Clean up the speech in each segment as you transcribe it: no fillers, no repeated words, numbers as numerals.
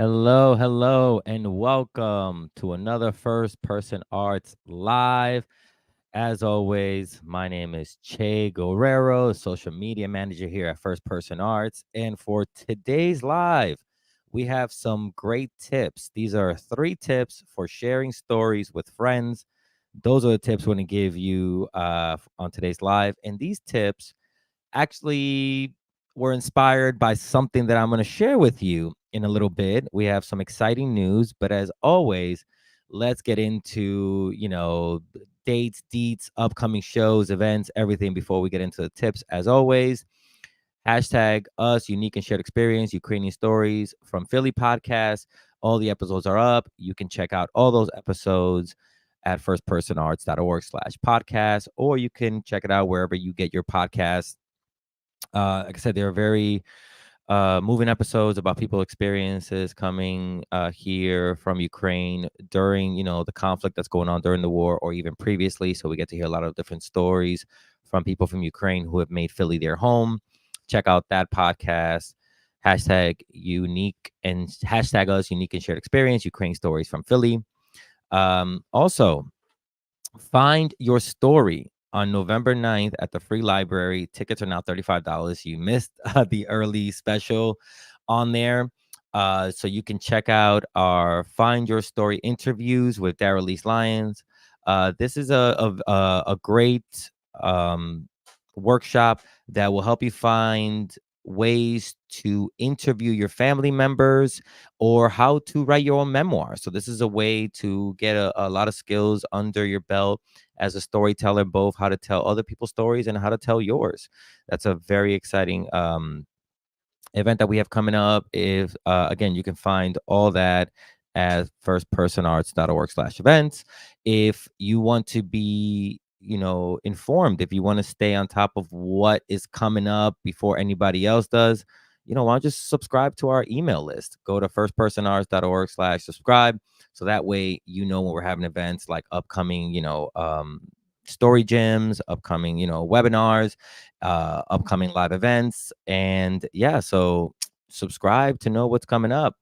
Hello, hello, and welcome to another First Person Arts Live. As always, my name is Che Guerrero, social media manager here at First Person Arts. And for today's live, we have some great tips. These are 3 tips for sharing stories with friends. Those are the tips we're going to give you on today's live. And these tips actually were inspired by something that I'm going to share with you in a little bit. We have some exciting news, but as always, let's get into, dates, deets, upcoming shows, events, everything before we get into the tips. As always, hashtag us, unique and shared experience, Ukrainian stories from Philly podcast. All the episodes are up. You can check out all those episodes at firstpersonarts.org/podcast, or you can check it out wherever you get your podcasts. Like I said, they're very moving episodes about people experiences coming here from Ukraine during, the conflict that's going on during the war or even previously. So we get to hear a lot of different stories from people from Ukraine who have made Philly their home. Check out that podcast. Hashtag unique and hashtag us, unique and shared experience, Ukraine stories from Philly. Also, find your story on November 9th at the Free Library. Tickets are now $35. You missed the early special on there. So you can check out our Find Your Story interviews with Darylise Lyons. This is a great workshop that will help you find ways to interview your family members or how to write your own memoir. So this is a way to get a lot of skills under your belt as a storyteller, both how to tell other people's stories and how to tell yours. That's a very exciting event that we have coming up. If again, you can find all that at firstpersonarts.org/events. If you want to be informed, if you want to stay on top of what is coming up before anybody else does, why don't you just subscribe to our email list? Go to firstpersonarts.org/subscribe. So that way, when we're having events like upcoming, story gyms, upcoming, webinars, upcoming live events. And yeah, so subscribe to know what's coming up.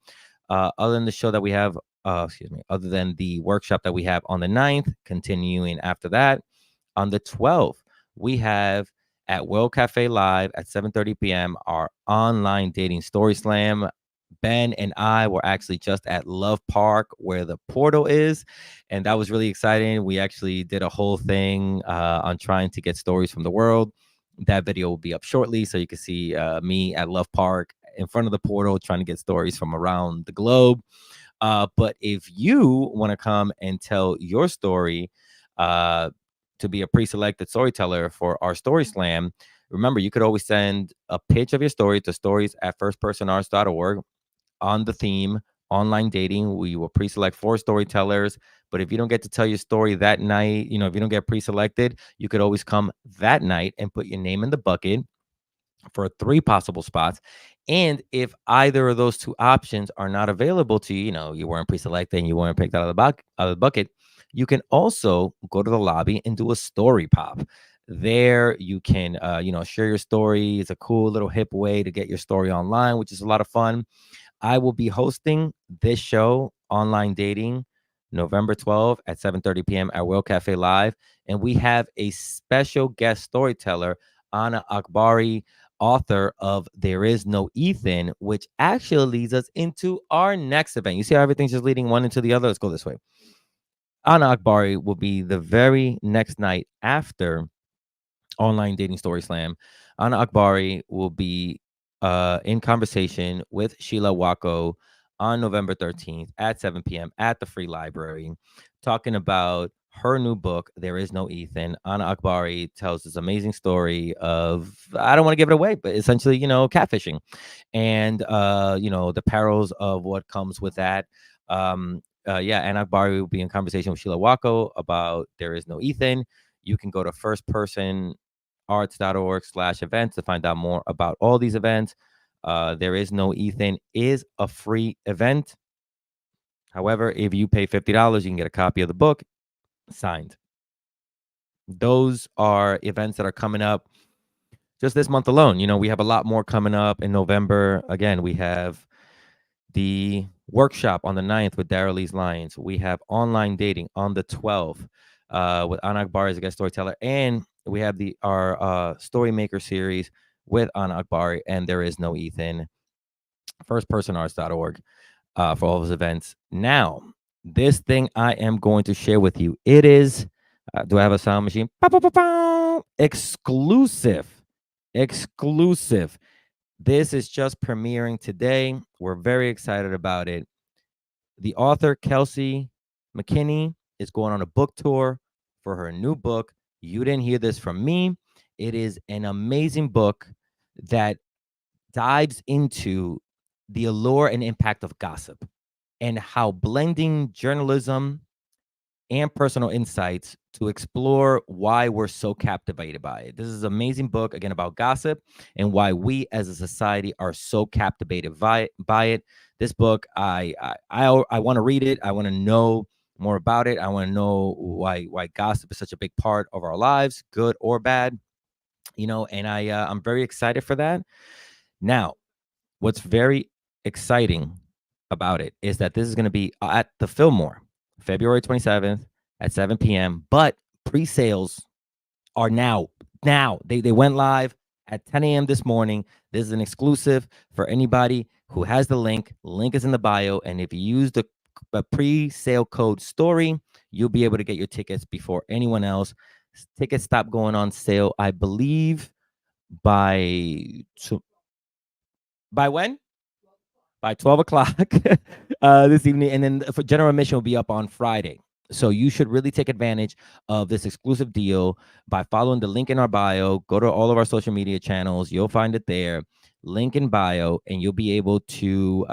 Other than the show that we have, other than the workshop that we have on the 9th, continuing after that, on the 12th, we have at World Cafe Live at 7:30 p.m. our online dating story slam. Ben and I were actually just at Love Park where the portal is, and that was really exciting. We actually did a whole thing on trying to get stories from the world. That video will be up shortly, so you can see me at Love Park in front of the portal trying to get stories from around the globe. But if you want to come and tell your story, to be a pre-selected storyteller for our story slam, remember you could always send a pitch of your story to stories@firstpersonarts.org on the theme online dating. We will pre-select 4 storytellers. But if you don't get to tell your story that night, if you don't get pre-selected, you could always come that night and put your name in the bucket for 3 possible spots. And if either of those 2 options are not available to you, you weren't pre-selected and you weren't picked out of the bucket, you can also go to the lobby and do a story pop. There you can share your story. It's a cool little hip way to get your story online, which is a lot of fun. I will be hosting this show, Online Dating, November 12th at 7:30 p.m. at World Cafe Live. And we have a special guest storyteller, Anna Akbari, author of There Is No Ethan, which actually leads us into our next event. You see how everything's just leading one into the other? Let's go this way. Anna Akbari will be the very next night after Online Dating Story Slam. Anna Akbari will be in conversation with Sheila Wako on November 13th at 7 p.m. at the Free Library, talking about her new book, There Is No Ethan. Anna Akbari tells this amazing story of, I don't want to give it away, but essentially, catfishing and, the perils of what comes with that. Yeah, Anna Akbari will be in conversation with Sheila Wako about There Is No Ethan. You can go to firstpersonarts.org/events to find out more about all these events. There Is No Ethan is a free event. However, if you pay $50, you can get a copy of the book signed. Those are events that are coming up just this month alone. We have a lot more coming up in November. Again, we have the Workshop on the 9th with Daryl Lee's Lions. We have online dating on the 12th with Ana Akbari as a guest storyteller. And we have our Story Maker series with Ana Akbari and There Is No Ethan. Firstpersonarts.org for all those events. Now, this thing I am going to share with you. It is, do I have a sound machine? Exclusive. Exclusive. This is just premiering today. We're very excited about it. The author, Kelsey McKinney, is going on a book tour for her new book. You didn't hear this from me. It is an amazing book that dives into the allure and impact of gossip and how blending journalism and personal insights to explore why we're so captivated by it. This is an amazing book, again, about gossip and why we as a society are so captivated by it. This book, I want to read it. I want to know more about it. I want to know why gossip is such a big part of our lives, good or bad, and I'm very excited for that. Now, what's very exciting about it is that this is going to be at the Fillmore, February 27th at 7 p.m. But pre-sales are now. They went live at 10 a.m. this morning. This is an exclusive for anybody who has the link. Link is in the bio. And if you use the pre-sale code STORY, you'll be able to get your tickets before anyone else. Tickets stop going on sale, I believe, by when? By 12 o'clock this evening. And then for general admission will be up on Friday. So you should really take advantage of this exclusive deal by following the link in our bio. Go to all of our social media channels. You'll find it there. Link in bio, and you'll be able to,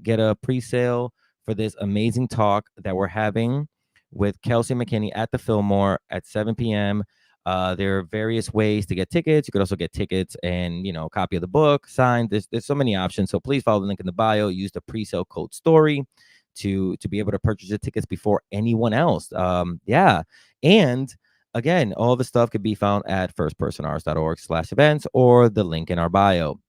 get a pre-sale for this amazing talk that we're having with Kelsey McKinney at the Fillmore at 7 p.m. There are various ways to get tickets. You could also get tickets and, a copy of the book signed. There's so many options. So please follow the link in the bio. Use the pre-sale code STORY to be able to purchase your tickets before anyone else. And again, all the stuff could be found at firstpersonarts.org/events or the link in our bio.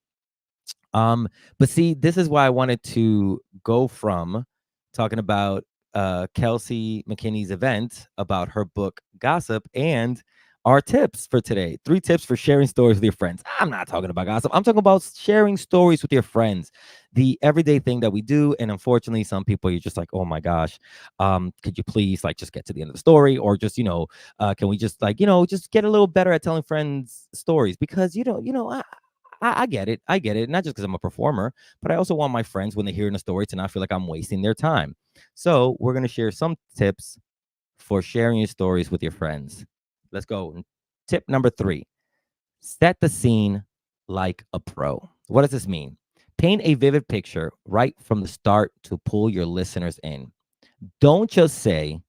But see, this is why I wanted to go from talking about Kelsey McKinney's event about her book Gossip and our tips for today. 3 tips for sharing stories with your friends. I'm not talking about gossip. I'm talking about sharing stories with your friends, the everyday thing that we do. And unfortunately, some people, you're just like, oh my gosh, could you please just get to the end of the story, or just can we just just get a little better at telling friends stories? Because I get it. I get it. Not just because I'm a performer, but I also want my friends, when they hear in a story, to not feel like I'm wasting their time. So we're going to share some tips for sharing your stories with your friends. Let's go. Tip number 3, set the scene like a pro. What does this mean? Paint a vivid picture right from the start to pull your listeners in. Don't just say,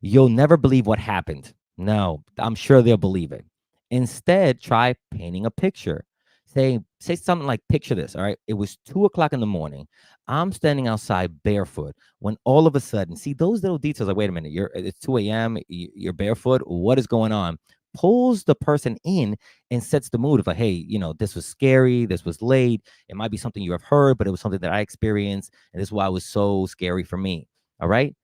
you'll never believe what happened. No, I'm sure they'll believe it. Instead, try painting a picture. Say something like, picture this, all right? It was 2 o'clock in the morning. I'm standing outside barefoot when all of a sudden, see those little details, like, wait a minute, it's 2 a.m., you're barefoot, what is going on? Pulls the person in and sets the mood of like, hey, this was scary, this was late, it might be something you have heard, but it was something that I experienced, and this is why it was so scary for me. All right.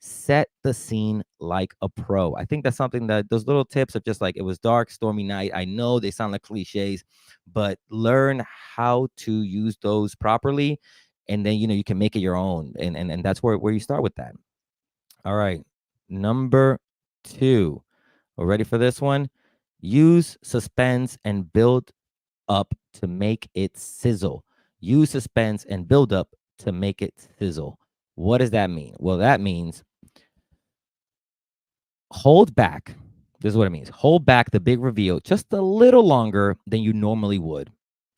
Set the scene like a pro. I think that's something that those little tips of just like, it was dark, stormy night. I know they sound like cliches, but learn how to use those properly. And then, you can make it your own. And that's where you start with that. All right. Number 2. We're ready for this one. Use suspense and build up to make it sizzle. Use suspense and build up to make it sizzle. What does that mean? Well, that means hold back. This is what it means. Hold back the big reveal just a little longer than you normally would.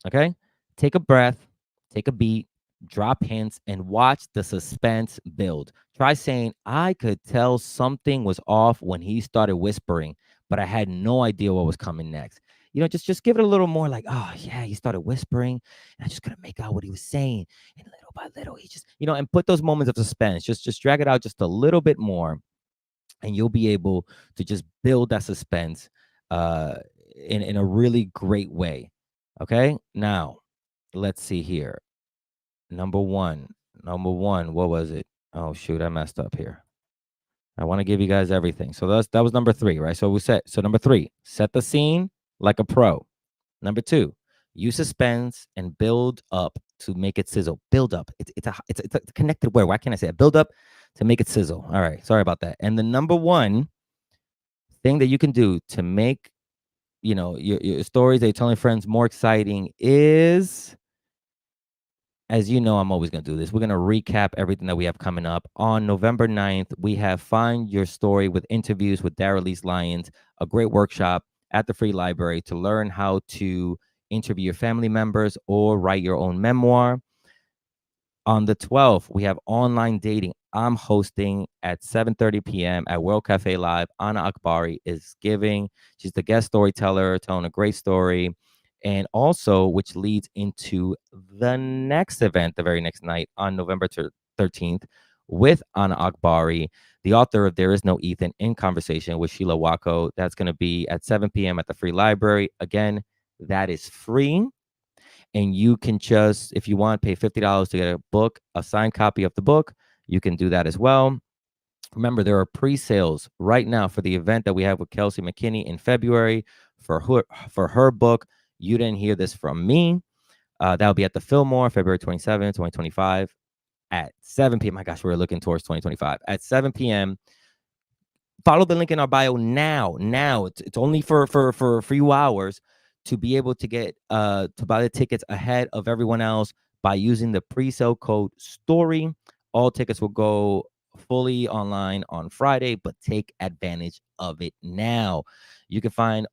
Okay? Take a breath, take a beat, drop hints, and watch the suspense build. Try saying, I could tell something was off when he started whispering, but I had no idea what was coming next. Just give it a little more like, oh, yeah, he started whispering, and I just couldn't make out what he was saying. And little by little, he just, and put those moments of suspense. Just drag it out just a little bit more, and you'll be able to just build that suspense in a really great way. Okay, now let's see here. Number 1, Number one, what was it? Oh shoot, I messed up here. I want to give you guys everything. So that was number 3, right? So number 3, set the scene like a pro. Number 2, use suspense and build up to make it sizzle. Build up. It's a connected word. Why can't I say it? Build up to make it sizzle. All right. Sorry about that. And the number 1 thing that you can do to make, your stories that you're telling friends more exciting is, as you know, I'm always going to do this. We're going to recap everything that we have coming up. On November 9th, we have Find Your Story with interviews with Darrelise Lyons, a great workshop at the Free Library to learn how to interview your family members or write your own memoir. On the 12th, we have Online Dating. I'm hosting at 7:30 p.m. at World Cafe Live. Anna Akbari is giving. She's the guest storyteller, telling a great story. And also, which leads into the next event, the very next night on November 13th, with Anna Akbari, the author of There Is No Ethan, in conversation with Sheila Wako. That's going to be at 7 p.m. at the Free Library. Again, that is free. And you can just, if you want, pay $50 to get a book, a signed copy of the book. You can do that as well. Remember, there are pre-sales right now for the event that we have with Kelsey McKinney in February for her book. You didn't hear this from me. That'll be at the Fillmore, February 27th, 2025 at 7 p.m. My gosh, we're looking towards 2025 at 7 p.m. Follow the link in our bio now. It's only for a few hours to be able to get to buy the tickets ahead of everyone else by using the pre-sale code STORY. All tickets will go fully online on Friday, but take advantage of it now. You can find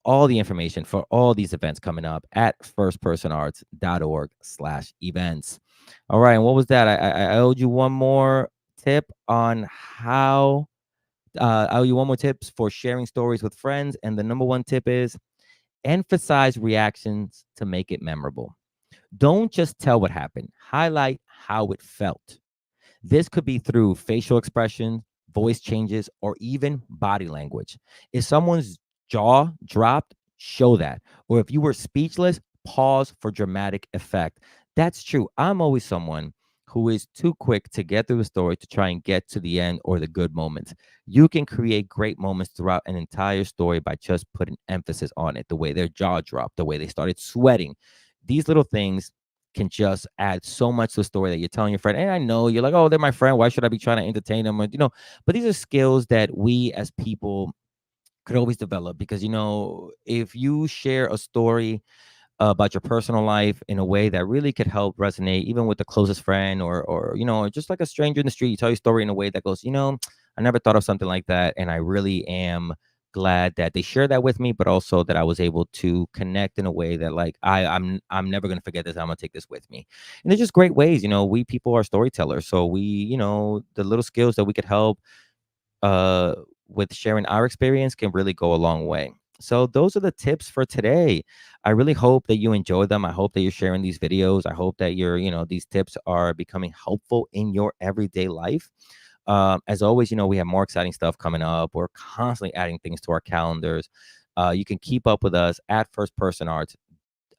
all the information for all these events coming up at firstpersonarts.org/events. All right, and what was that? I owed you one more tip on how. I owe you one more tips for sharing stories with friends, and the number 1 tip is emphasize reactions to make it memorable. Don't just tell what happened. Highlight how it felt. This could be through facial expression, voice changes, or even body language. If someone's jaw dropped, show that. Or if you were speechless, pause for dramatic effect. That's true. I'm always someone who is too quick to get through the story to try and get to the end or the good moments. You can create great moments throughout an entire story by just putting emphasis on it, the way their jaw dropped, the way they started sweating. These little things can just add so much to the story that you're telling your friend. And I know you're like, oh, they're my friend. Why should I be trying to entertain them? Or, but these are skills that we as people could always develop because, if you share a story about your personal life in a way that really could help resonate, even with the closest friend or just like a stranger in the street, you tell your story in a way that goes, I never thought of something like that. And I really am glad that they shared that with me, but also that I was able to connect in a way that like I'm never gonna forget this. I'm gonna take this with me. And they're just great ways. We people are storytellers. So we, the little skills that we could help uh with sharing our experience can really go a long way. So those are the tips for today. I really hope that you enjoy them. I hope that you're sharing these videos. I hope that these tips are becoming helpful in your everyday life. As always, we have more exciting stuff coming up. We're constantly adding things to our calendars. You can keep up with us at First Person Arts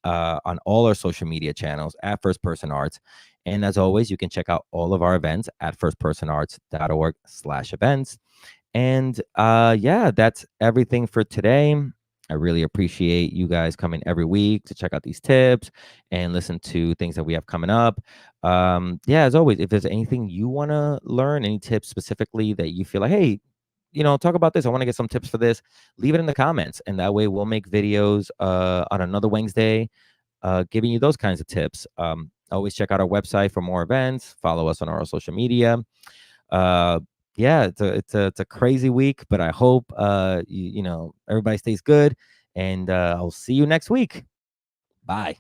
on all our social media channels at First Person Arts. And as always, you can check out all of our events at firstpersonarts.org/events. And yeah, that's everything for today. I really appreciate you guys coming every week to check out these tips and listen to things that we have coming up. Yeah, as always, if there's anything you want to learn, any tips specifically that you feel like, hey, talk about this, I want to get some tips for this, leave it in the comments. And that way we'll make videos on another Wednesday giving you those kinds of tips. Always check out our website for more events. Follow us on our social media. Yeah, it's a crazy week, but I hope everybody stays good, and I'll see you next week. Bye.